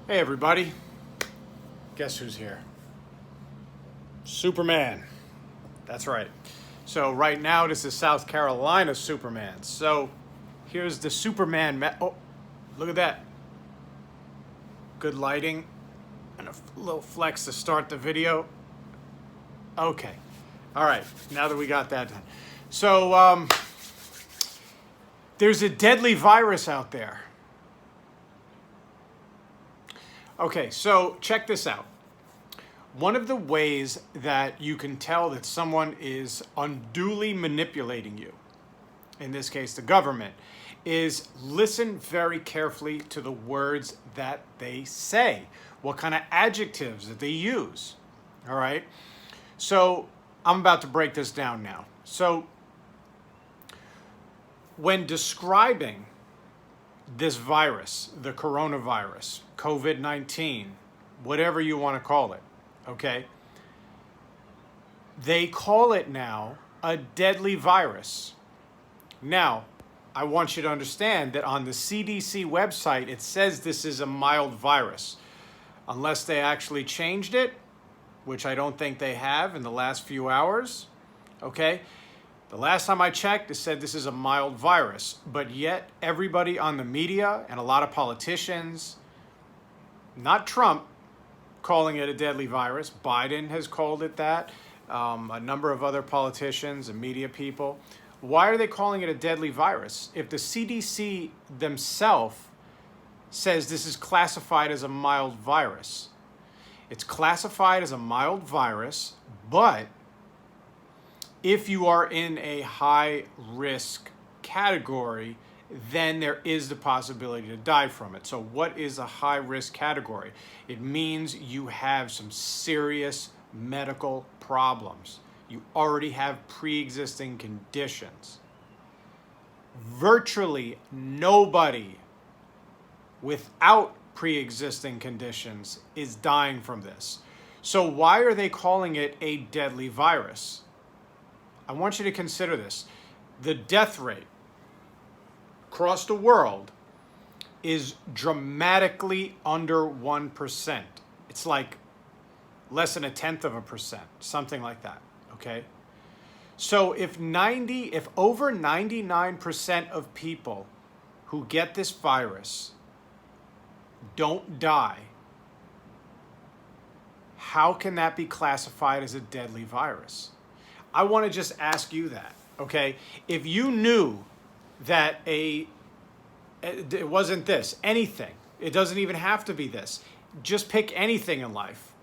Hey everybody, guess who's here? Superman. That's right. So right now this is South Carolina Superman. So here's the Superman. Oh, look at that. Good lighting and a little flex to start the video. Okay. All right. Now that we got that done. So there's a deadly virus out there. Okay, so check this out. One of the ways that you can tell that someone is unduly manipulating you, in this case the government, is listen very carefully to the words that they say, what kind of adjectives that they use. All right? So I'm about to break this down now. So when describing this virus, the coronavirus, COVID-19, whatever you want to call it, okay? They call it now a deadly virus. Now, I want you to understand that on the CDC website, it says this is a mild virus. Unless they actually changed it, which I don't think they have in the last few hours, okay? The last time I checked, it said this is a mild virus, but yet everybody on the media and a lot of politicians, not Trump, calling it a deadly virus. Biden has called it that. A number of other politicians and media people. Why are they calling it a deadly virus? If the CDC themselves says this is classified as a mild virus, it's classified as a mild virus, but if you are in a high risk category, then there is the possibility to die from it. So what is a high risk category? It means you have some serious medical problems. You already have pre-existing conditions. Virtually nobody without pre-existing conditions is dying from this. So why are they calling it a deadly virus? I want you to consider this. The death rate across the world is dramatically under 1%. It's like less than 0.1%, something like that, okay? So if over 99% of people who get this virus don't die, how can that be classified as a deadly virus? I want to just ask you that, okay? If you knew that it wasn't this, anything, it doesn't even have to be this, just pick anything in life.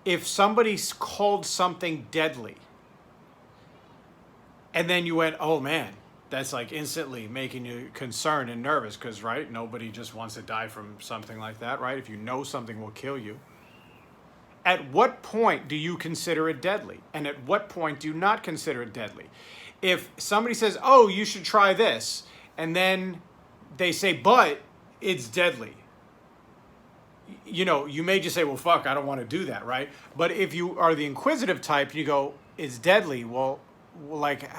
If somebody called something deadly, and then you went, oh man, that's like instantly making you concerned and nervous because, right, nobody just wants to die from something like that, right? If you know something will kill you. At what point do you consider it deadly? And at what point do you not consider it deadly? If somebody says, oh, you should try this, and then they say, but it's deadly. You know, you may just say, well, fuck, I don't want to do that, right? But if you are the inquisitive type, you go, it's deadly. Well, like,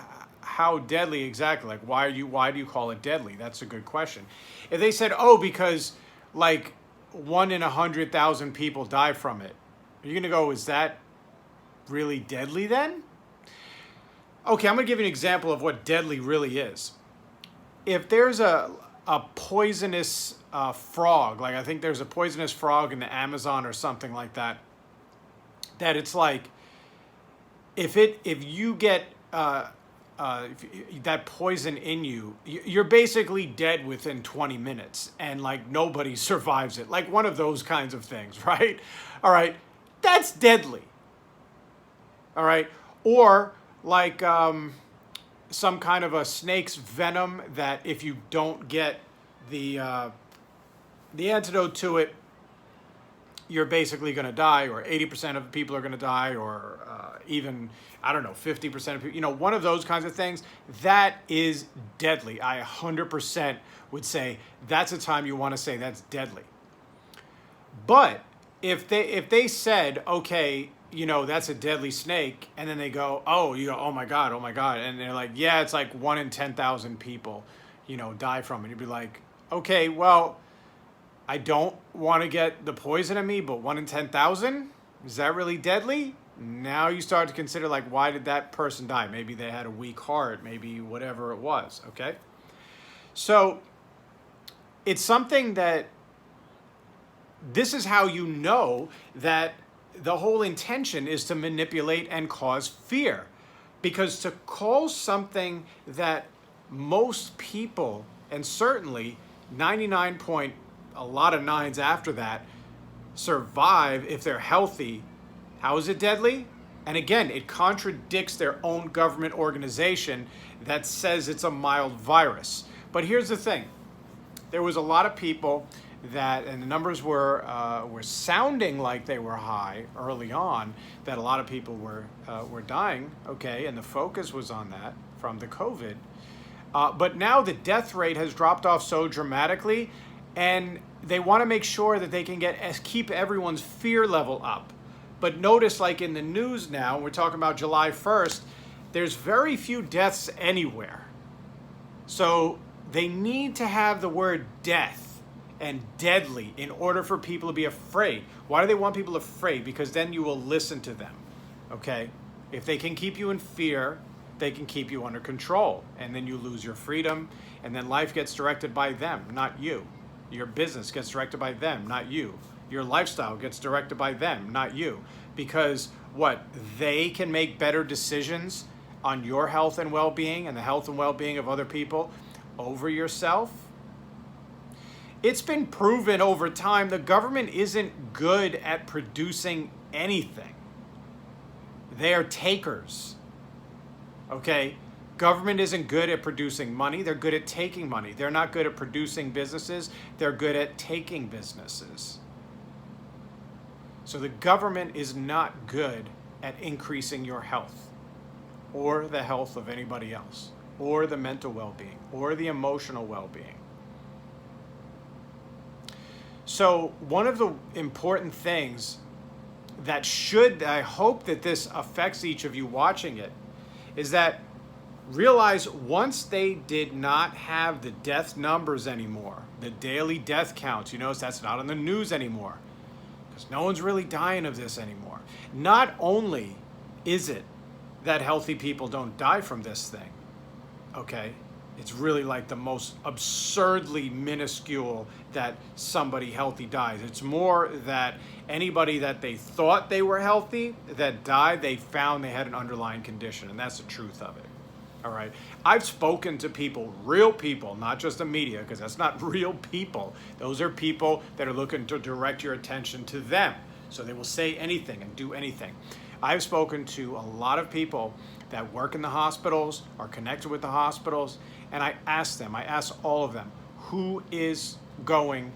how deadly exactly? Like, why do you call it deadly? That's a good question. If they said, oh, because like 1 in 100,000 people die from it, you're going to go, is that really deadly then? Okay, I'm going to give you an example of what deadly really is. If there's a poisonous frog, like I think there's a poisonous frog in the Amazon or something like that, that it's like, if you get that poison in you, you're basically dead within 20 minutes and like nobody survives it. Like one of those kinds of things, right? All right. That's deadly. All right. Or like some kind of a snake's venom that if you don't get the antidote to it, you're basically going to die, or 80% of people are going to die, or even, I don't know, 50% of people, you know, one of those kinds of things, that is deadly. I 100% would say that's a time you want to say that's deadly. But if they said, okay, you know, that's a deadly snake, and then they go, oh, you go, oh my God, and they're like, yeah, it's like 1 in 10,000 people, you know, die from it. You'd be like, okay, well, I don't want to get the poison in me, but 1 in 10,000? Is that really deadly? Now you start to consider, like, why did that person die? Maybe they had a weak heart, maybe whatever it was, okay? So it's something that this is how you know that the whole intention is to manipulate and cause fear. Because to call something that most people, and certainly 99 point, a lot of nines after that, survive if they're healthy, how is it deadly? And again, it contradicts their own government organization that says it's a mild virus. But here's the thing. There was a lot of people that, and the numbers were sounding like they were high early on, that a lot of people were dying, okay, and the focus was on that from the COVID. But now the death rate has dropped off so dramatically, and they want to make sure that they can keep everyone's fear level up. But notice, like in the news now, we're talking about July 1st, there's very few deaths anywhere. So they need to have the word death and deadly in order for people to be afraid. Why do they want people afraid? Because then you will listen to them, okay? If they can keep you in fear, they can keep you under control. And then you lose your freedom, and then life gets directed by them, not you. Your business gets directed by them, not you. Your lifestyle gets directed by them, not you. Because what? They can make better decisions on your health and well-being and the health and well-being of other people over yourself? It's been proven over time the government isn't good at producing anything. They are takers. Okay? Government isn't good at producing money. They're good at taking money. They're not good at producing businesses. They're good at taking businesses. So the government is not good at increasing your health or the health of anybody else or the mental well-being or the emotional well-being. So one of the important things that I hope that this affects each of you watching it, is that realize once they did not have the death numbers anymore, the daily death counts, you notice that's not on the news anymore, because no one's really dying of this anymore. Not only is it that healthy people don't die from this thing, okay? It's really like the most absurdly minuscule that somebody healthy dies. It's more that anybody that they thought they were healthy that died, they found they had an underlying condition, and that's the truth of it. All right. I've spoken to people, real people, not just the media, because that's not real people. Those are people that are looking to direct your attention to them. So they will say anything and do anything. I've spoken to a lot of people that work in the hospitals, are connected with the hospitals, and I ask all of them, who is going